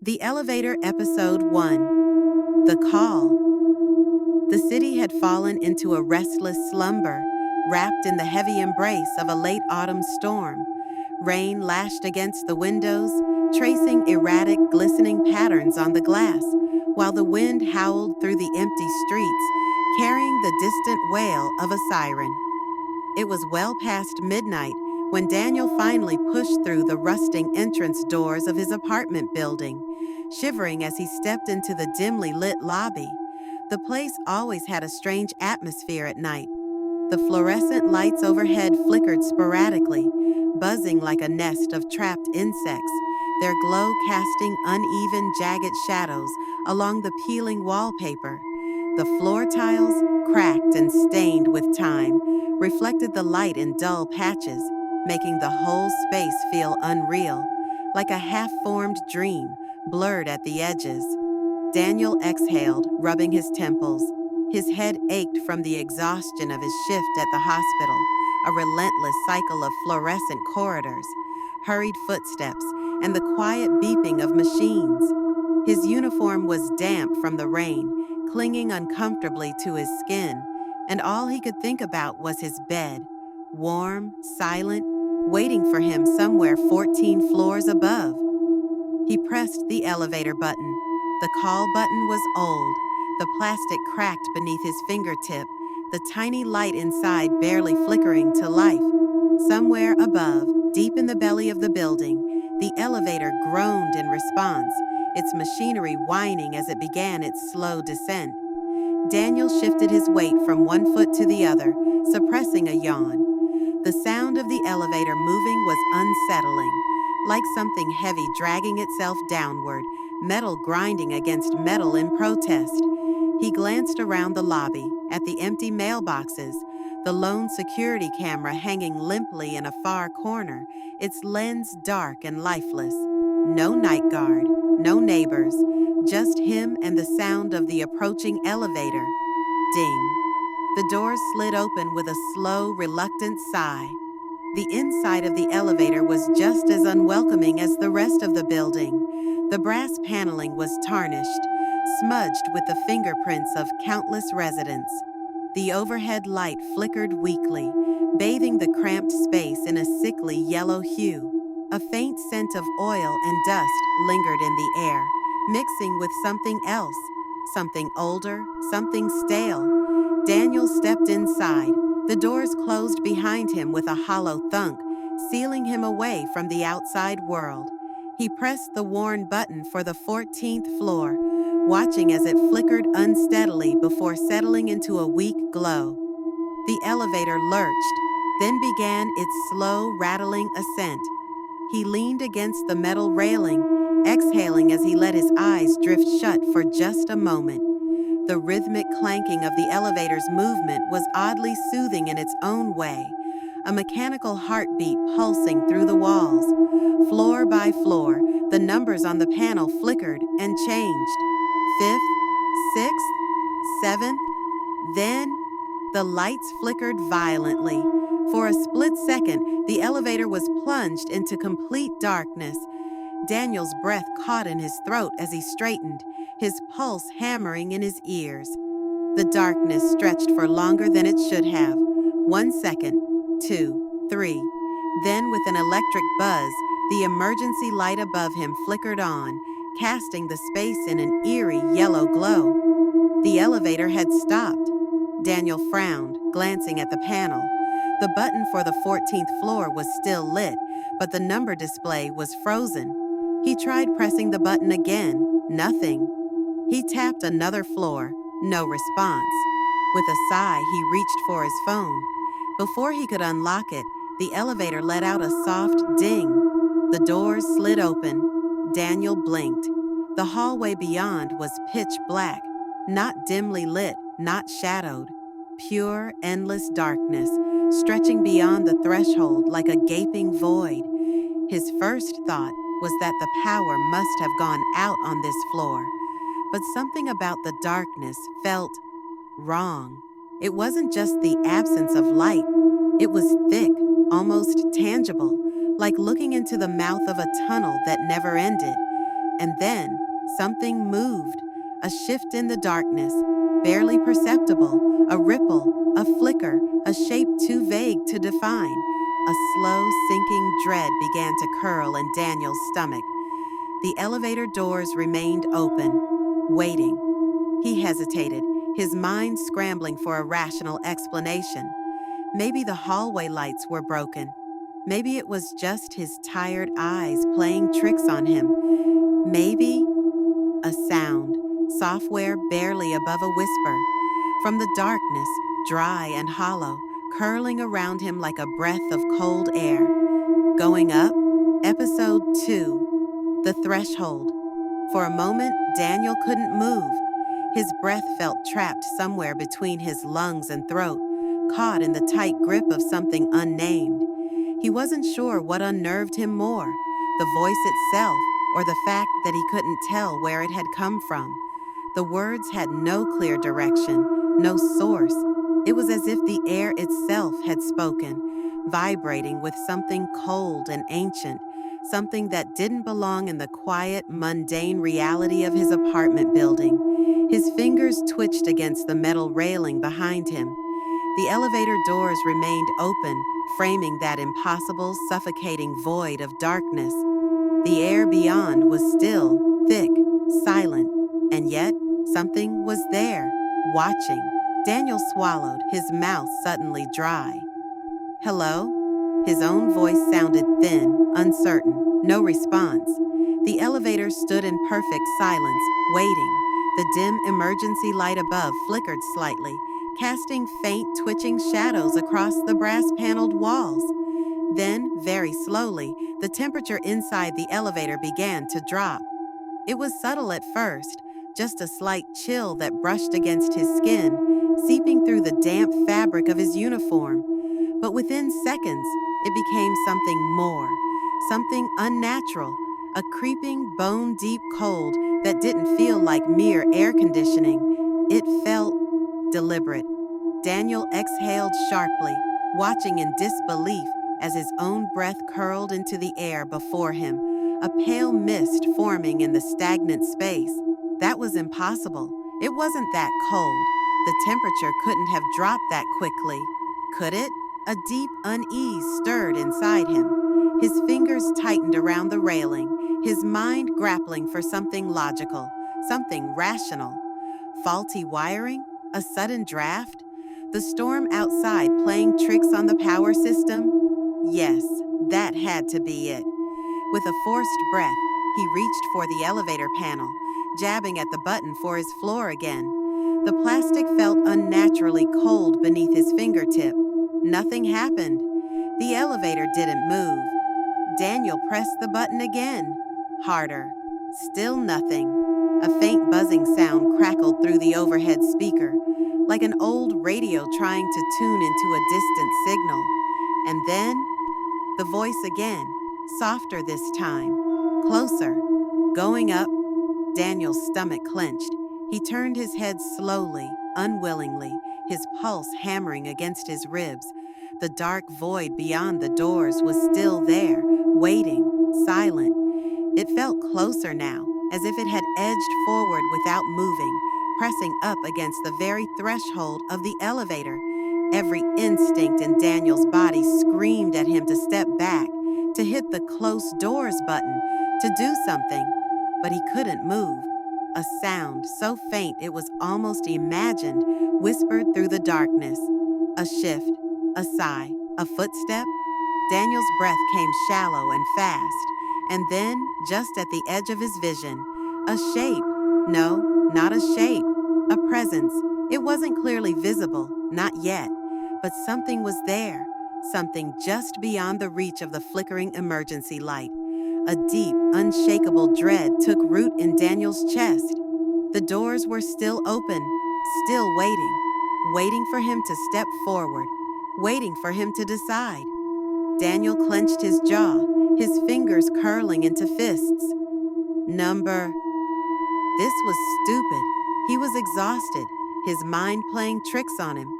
The Elevator, Episode 1. The Call. The city had fallen into a restless slumber, wrapped in the heavy embrace of a late autumn storm. Rain lashed against the windows, tracing erratic, glistening patterns on the glass, while the wind howled through the empty streets, carrying the distant wail of a siren. It was well past midnight when Daniel finally pushed through the rusting entrance doors of his apartment building, shivering as he stepped into the dimly lit lobby. The place always had a strange atmosphere at night. The fluorescent lights overhead flickered sporadically, buzzing like a nest of trapped insects, their glow casting uneven, jagged shadows along the peeling wallpaper. The floor tiles, cracked and stained with time, reflected the light in dull patches, making the whole space feel unreal, like a half-formed dream, blurred at the edges. Daniel exhaled, rubbing his temples. His head ached from the exhaustion of his shift at the hospital, a relentless cycle of fluorescent corridors, hurried footsteps, and the quiet beeping of machines. His uniform was damp from the rain, clinging uncomfortably to his skin, and all he could think about was his bed, warm, silent, waiting for him somewhere 14 floors above. He pressed the elevator button. The call button was old, the plastic cracked beneath his fingertip, the tiny light inside barely flickering to life. Somewhere above, deep in the belly of the building, the elevator groaned in response, its machinery whining as it began its slow descent. Daniel shifted his weight from one foot to the other, suppressing a yawn. The sound of the elevator moving was unsettling, like something heavy dragging itself downward, metal grinding against metal in protest. He glanced around the lobby, at the empty mailboxes, the lone security camera hanging limply in a far corner, its lens dark and lifeless. No night guard, no neighbors, just him and the sound of the approaching elevator. Ding. The doors slid open with a slow, reluctant sigh. The inside of the elevator was just as unwelcoming as the rest of the building. The brass paneling was tarnished, smudged with the fingerprints of countless residents. The overhead light flickered weakly, bathing the cramped space in a sickly yellow hue. A faint scent of oil and dust lingered in the air, mixing with something else, something older, something stale. Daniel stepped inside. The doors closed behind him with a hollow thunk, sealing him away from the outside world. He pressed the worn button for the 14th floor, watching as it flickered unsteadily before settling into a weak glow. The elevator lurched, then began its slow, rattling ascent. He leaned against the metal railing, exhaling as he let his eyes drift shut for just a moment. The rhythmic clanking of the elevator's movement was oddly soothing in its own way, a mechanical heartbeat pulsing through the walls. Floor by floor, the numbers on the panel flickered and changed. 5th, 6th, 7th, then the lights flickered violently. For a split second, the elevator was plunged into complete darkness. Daniel's breath caught in his throat as he straightened, his pulse hammering in his ears. The darkness stretched for longer than it should have. 1 second, 2, 3. Then, with an electric buzz, the emergency light above him flickered on, casting the space in an eerie yellow glow. The elevator had stopped. Daniel frowned, glancing at the panel. The button for the 14th floor was still lit, but the number display was frozen. He tried pressing the button again. Nothing. He tapped another floor. No response. With a sigh, he reached for his phone. Before he could unlock it, the elevator let out a soft ding. The doors slid open. Daniel blinked. The hallway beyond was pitch black, not dimly lit, not shadowed. Pure, endless darkness, stretching beyond the threshold like a gaping void. His first thought was that the power must have gone out on this floor. But something about the darkness felt wrong. It wasn't just the absence of light. It was thick, almost tangible, like looking into the mouth of a tunnel that never ended. And then something moved, a shift in the darkness, barely perceptible, a ripple, a flicker, a shape too vague to define. A slow, sinking dread began to curl in Daniel's stomach. The elevator doors remained open, waiting. He hesitated, his mind scrambling for a rational explanation. Maybe the hallway lights were broken. Maybe it was just his tired eyes playing tricks on him. Maybe a sound, software barely above a whisper, from the darkness, dry and hollow, curling around him like a breath of cold air. Going up, Episode 2, The Threshold. For a moment, Daniel couldn't move. His breath felt trapped somewhere between his lungs and throat, caught in the tight grip of something unnamed. He wasn't sure what unnerved him more, the voice itself or the fact that he couldn't tell where it had come from. The words had no clear direction, no source. It was as if the air itself had spoken, vibrating with something cold and ancient, something that didn't belong in the quiet, mundane reality of his apartment building. His fingers twitched against the metal railing behind him. The elevator doors remained open, framing that impossible, suffocating void of darkness. The air beyond was still, thick, silent, and yet something was there, watching. Daniel swallowed, his mouth suddenly dry. "Hello?" His own voice sounded thin, uncertain, no response. The elevator stood in perfect silence, waiting. The dim emergency light above flickered slightly, casting faint, twitching shadows across the brass-paneled walls. Then, very slowly, the temperature inside the elevator began to drop. It was subtle at first, just a slight chill that brushed against his skin, seeping through the damp fabric of his uniform. But within seconds, it became something more, something unnatural, a creeping, bone-deep cold that didn't feel like mere air conditioning. It felt deliberate. Daniel exhaled sharply, watching in disbelief as his own breath curled into the air before him, a pale mist forming in the stagnant space. That was impossible. It wasn't that cold. The temperature couldn't have dropped that quickly. Could it? A deep unease stirred inside him. His fingers tightened around the railing, his mind grappling for something logical, something rational. Faulty wiring? A sudden draft? The storm outside playing tricks on the power system? Yes, that had to be it. With a forced breath, he reached for the elevator panel, jabbing at the button for his floor again. The plastic felt unnaturally cold beneath his fingertip. Nothing happened. The elevator didn't move. Daniel pressed the button again. Harder. Still nothing. A faint buzzing sound crackled through the overhead speaker, like an old radio trying to tune into a distant signal. And then, the voice again, softer this time, closer. Going up, Daniel's stomach clenched. He turned his head slowly, unwillingly, his pulse hammering against his ribs. The dark void beyond the doors was still there, waiting, silent. It felt closer now, as if it had edged forward without moving, pressing up against the very threshold of the elevator. Every instinct in Daniel's body screamed at him to step back, to hit the close doors button, to do something, but he couldn't move. A sound, so faint it was almost imagined, whispered through the darkness. A shift, a sigh, a footstep. Daniel's breath came shallow and fast, and then, just at the edge of his vision, a shape. No, not a shape. A presence. It wasn't clearly visible, not yet, but something was there, something just beyond the reach of the flickering emergency light. A deep, unshakable dread took root in Daniel's chest. The doors were still open, still waiting for him to step forward, waiting for him to decide. Daniel clenched his jaw, his fingers curling into fists. Number. This was stupid. He was exhausted, his mind playing tricks on him.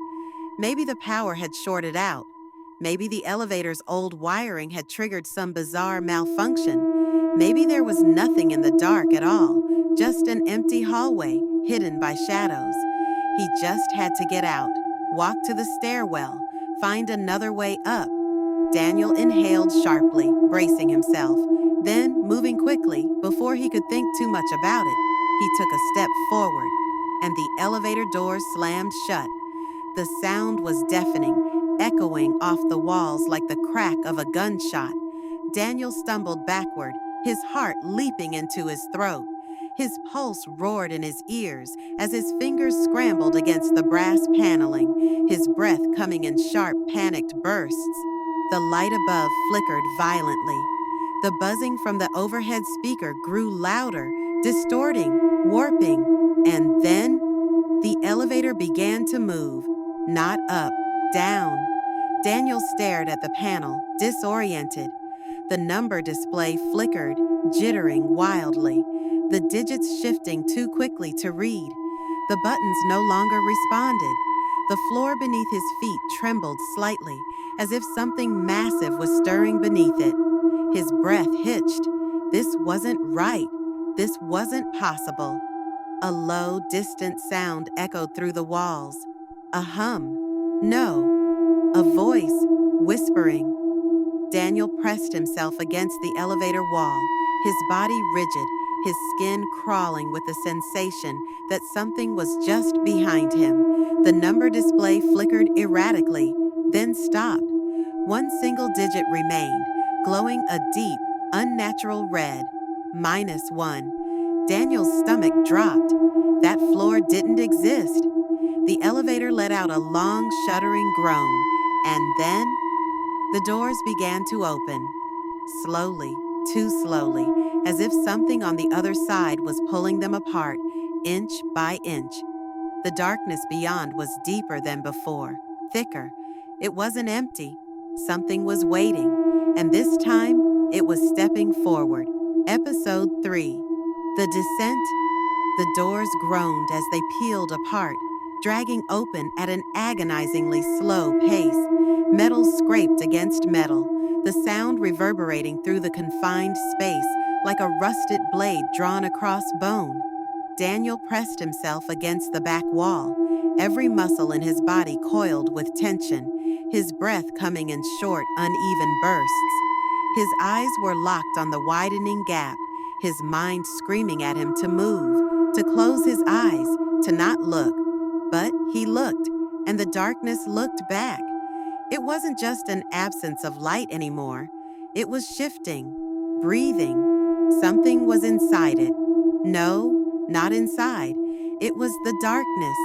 Maybe the power had shorted out. Maybe the elevator's old wiring had triggered some bizarre malfunction. Maybe there was nothing in the dark at all, just an empty hallway hidden by shadows. He just had to get out, walk to the stairwell, find another way up. Daniel inhaled sharply, bracing himself. Then, moving quickly, before he could think too much about it, he took a step forward, and the elevator doors slammed shut. The sound was deafening, echoing off the walls like the crack of a gunshot. Daniel stumbled backward, his heart leaping into his throat. His pulse roared in his ears as his fingers scrambled against the brass paneling, his breath coming in sharp, panicked bursts. The light above flickered violently. The buzzing from the overhead speaker grew louder, distorting, warping, and then the elevator began to move, not up, down. Daniel stared at the panel, disoriented. The number display flickered, jittering wildly, the digits shifting too quickly to read. The buttons no longer responded. The floor beneath his feet trembled slightly, as if something massive was stirring beneath it. His breath hitched. This wasn't right. This wasn't possible. A low, distant sound echoed through the walls. A hum. No. A voice, whispering. Daniel pressed himself against the elevator wall, his body rigid, his skin crawling with the sensation that something was just behind him. The number display flickered erratically, then stopped. One single digit remained, glowing a deep, unnatural red. -1. Daniel's stomach dropped. That floor didn't exist. The elevator let out a long, shuddering groan, and then the doors began to open. Slowly, too slowly, as if something on the other side was pulling them apart, inch by inch. The darkness beyond was deeper than before, thicker. It wasn't empty. Something was waiting, and this time it was stepping forward. Episode 3. The Descent. The doors groaned as they peeled apart, dragging open at an agonizingly slow pace. Metal scraped against metal, the sound reverberating through the confined space like a rusted blade drawn across bone. Daniel pressed himself against the back wall, every muscle in his body coiled with tension, his breath coming in short, uneven bursts. His eyes were locked on the widening gap, his mind screaming at him to move, to close his eyes, to not look. But he looked, and the darkness looked back. It wasn't just an absence of light anymore. It was shifting, breathing. Something was inside it. No, not inside. It was the darkness.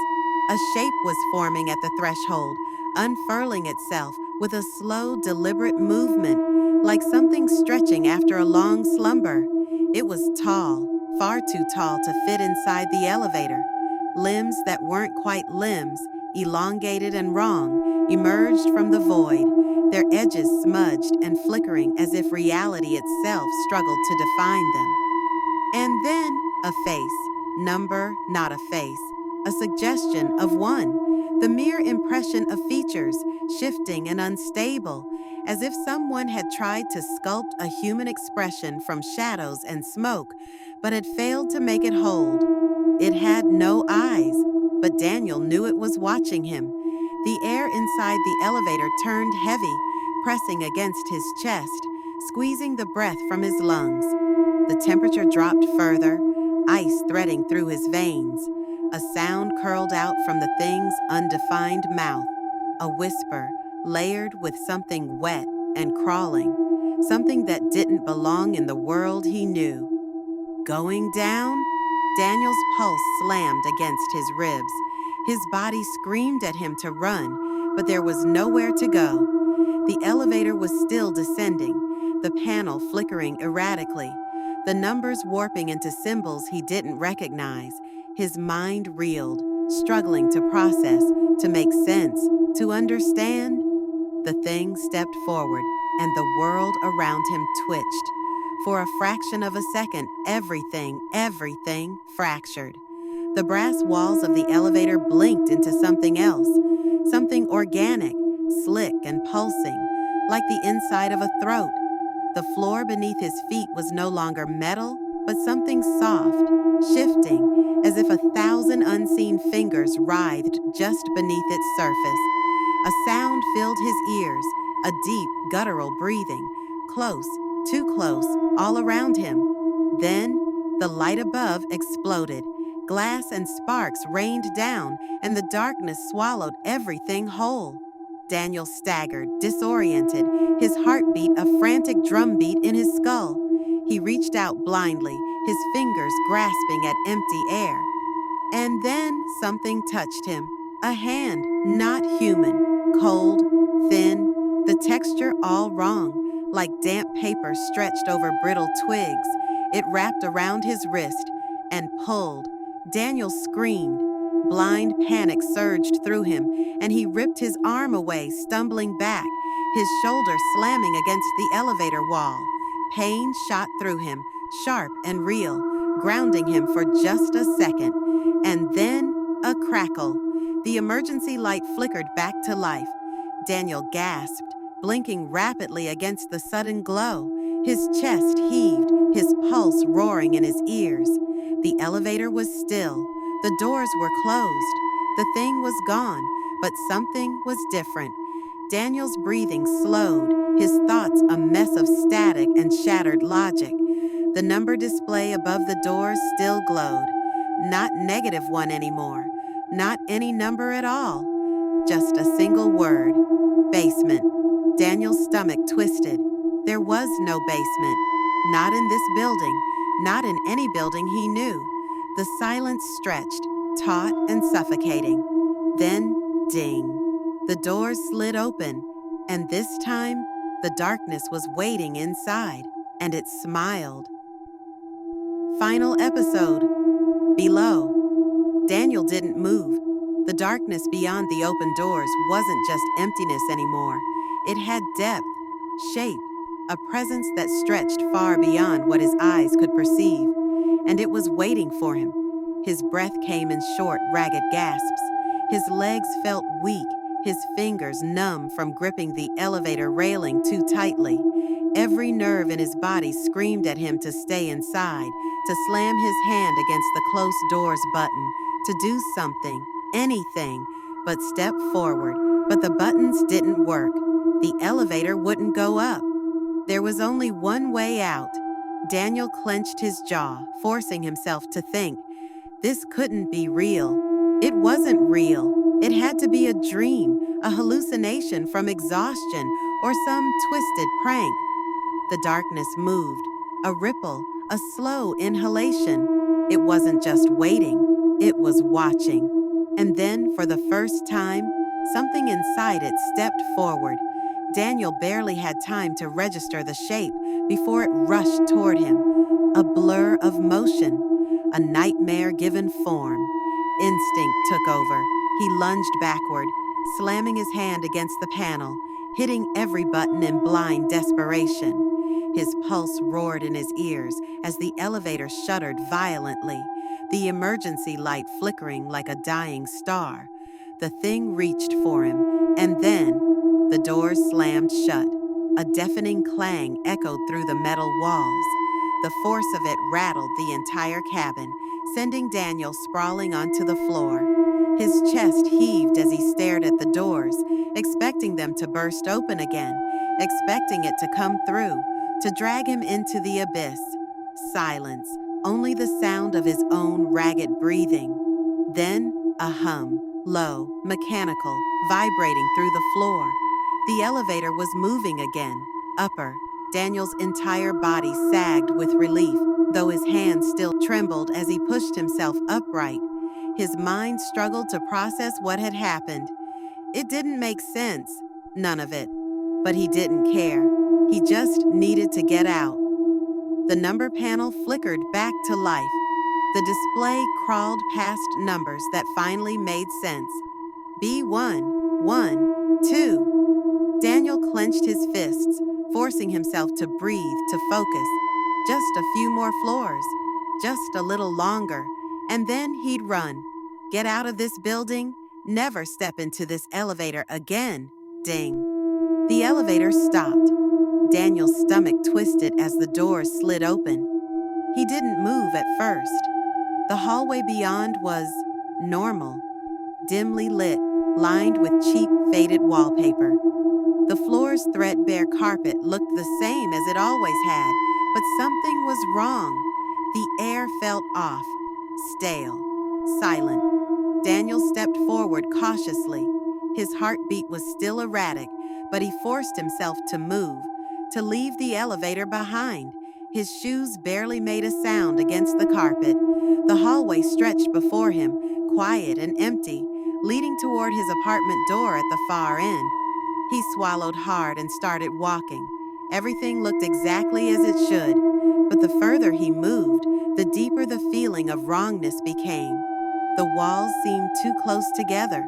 A shape was forming at the threshold, unfurling itself with a slow, deliberate movement, like something stretching after a long slumber. It was tall, far too tall to fit inside the elevator. Limbs that weren't quite limbs, elongated and wrong, emerged from the void, their edges smudged and flickering as if reality itself struggled to define them. And then a face, number, not a face, a suggestion of one, the mere impression of features, shifting and unstable, as if someone had tried to sculpt a human expression from shadows and smoke, but had failed to make it hold. It had no eyes, but Daniel knew it was watching him. The air inside the elevator turned heavy, pressing against his chest, squeezing the breath from his lungs. The temperature dropped further, ice threading through his veins. A sound curled out from the thing's undefined mouth, a whisper layered with something wet and crawling, something that didn't belong in the world he knew. Going down? Daniel's pulse slammed against his ribs. His body screamed at him to run, but there was nowhere to go. The elevator was still descending, the panel flickering erratically, the numbers warping into symbols he didn't recognize. His mind reeled, struggling to process, to make sense, to understand. The thing stepped forward, and the world around him twitched. For a fraction of a second, everything fractured. The brass walls of the elevator blinked into something else, something organic, slick and pulsing, like the inside of a throat. The floor beneath his feet was no longer metal, but something soft, shifting, as if 1,000 unseen fingers writhed just beneath its surface. A sound filled his ears, a deep, guttural breathing, close, too close, all around him. Then, the light above exploded. Glass and sparks rained down, and the darkness swallowed everything whole. Daniel staggered, disoriented, his heartbeat a frantic drumbeat in his skull. He reached out blindly, his fingers grasping at empty air. And then something touched him. A hand, not human, cold, thin, the texture all wrong, like damp paper stretched over brittle twigs. It wrapped around his wrist and pulled. Daniel screamed. Blind panic surged through him, and he ripped his arm away, stumbling back, his shoulder slamming against the elevator wall. Pain shot through him, sharp and real, grounding him for just a second. And then a crackle. The emergency light flickered back to life. Daniel gasped, blinking rapidly against the sudden glow. His chest heaved, his pulse roaring in his ears. The elevator was still. The doors were closed. The thing was gone, but something was different. Daniel's breathing slowed, his thoughts a mess of static and shattered logic. The number display above the doors still glowed. Not -1 anymore. Not any number at all. Just a single word. Basement. Daniel's stomach twisted. There was no basement. Not in this building. Not in any building he knew. The silence stretched, taut and suffocating. Then, ding. The doors slid open, and this time, the darkness was waiting inside, and it smiled. Final episode. Below. Daniel didn't move. The darkness beyond the open doors wasn't just emptiness anymore. It had depth, shape, a presence that stretched far beyond what his eyes could perceive. And it was waiting for him. His breath came in short, ragged gasps. His legs felt weak, his fingers numb from gripping the elevator railing too tightly. Every nerve in his body screamed at him to stay inside, to slam his hand against the closed doors button, to do something, anything, but step forward. But the buttons didn't work. The elevator wouldn't go up. There was only one way out. Daniel clenched his jaw, forcing himself to think. This couldn't be real. It wasn't real. It had to be a dream, a hallucination from exhaustion, or some twisted prank. The darkness moved, a ripple, a slow inhalation. It wasn't just waiting, it was watching. And then, for the first time, something inside it stepped forward. Daniel barely had time to register the shape before it rushed toward him. A blur of motion, a nightmare given form. Instinct took over. He lunged backward, slamming his hand against the panel, hitting every button in blind desperation. His pulse roared in his ears as the elevator shuddered violently, the emergency light flickering like a dying star. The thing reached for him, and then the doors slammed shut. A deafening clang echoed through the metal walls. The force of it rattled the entire cabin, sending Daniel sprawling onto the floor. His chest heaved as he stared at the doors, expecting them to burst open again, expecting it to come through, to drag him into the abyss. Silence, only the sound of his own ragged breathing. Then a hum, low, mechanical, vibrating through the floor. The elevator was moving again, upper. Daniel's entire body sagged with relief, though his hands still trembled as he pushed himself upright. His mind struggled to process what had happened. It didn't make sense, none of it. But he didn't care. He just needed to get out. The number panel flickered back to life. The display crawled past numbers that finally made sense. B1, 1, 2. Daniel clenched his fists, forcing himself to breathe, to focus. Just a few more floors, just a little longer, and then he'd run. Get out of this building, never step into this elevator again. Ding. The elevator stopped. Daniel's stomach twisted as the doors slid open. He didn't move at first. The hallway beyond was normal, dimly lit, lined with cheap, faded wallpaper. The floor's threadbare carpet looked the same as it always had, but something was wrong. The air felt off, stale, silent. Daniel stepped forward cautiously. His heartbeat was still erratic, but he forced himself to move, to leave the elevator behind. His shoes barely made a sound against the carpet. The hallway stretched before him, quiet and empty, leading toward his apartment door at the far end. He swallowed hard and started walking. Everything looked exactly as it should, but the further he moved, the deeper the feeling of wrongness became. The walls seemed too close together.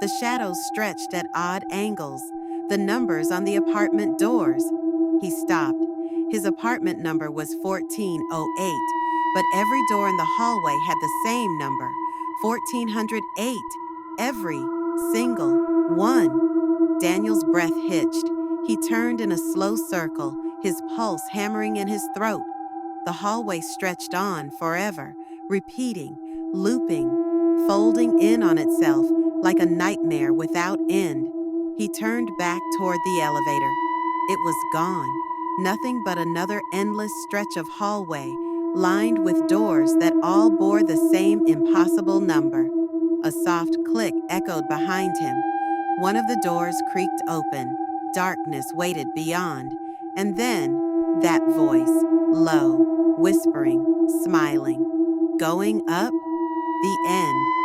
The shadows stretched at odd angles, the numbers on the apartment doors. He stopped. His apartment number was 1408, but every door in the hallway had the same number, 1408. Every single one. Daniel's breath hitched. He turned in a slow circle, his pulse hammering in his throat. The hallway stretched on forever, repeating, looping, folding in on itself like a nightmare without end. He turned back toward the elevator. It was gone. Nothing but another endless stretch of hallway, lined with doors that all bore the same impossible number. A soft click echoed behind him. One of the doors creaked open. Darkness waited beyond. And then, that voice, low, whispering, smiling. Going up? The end.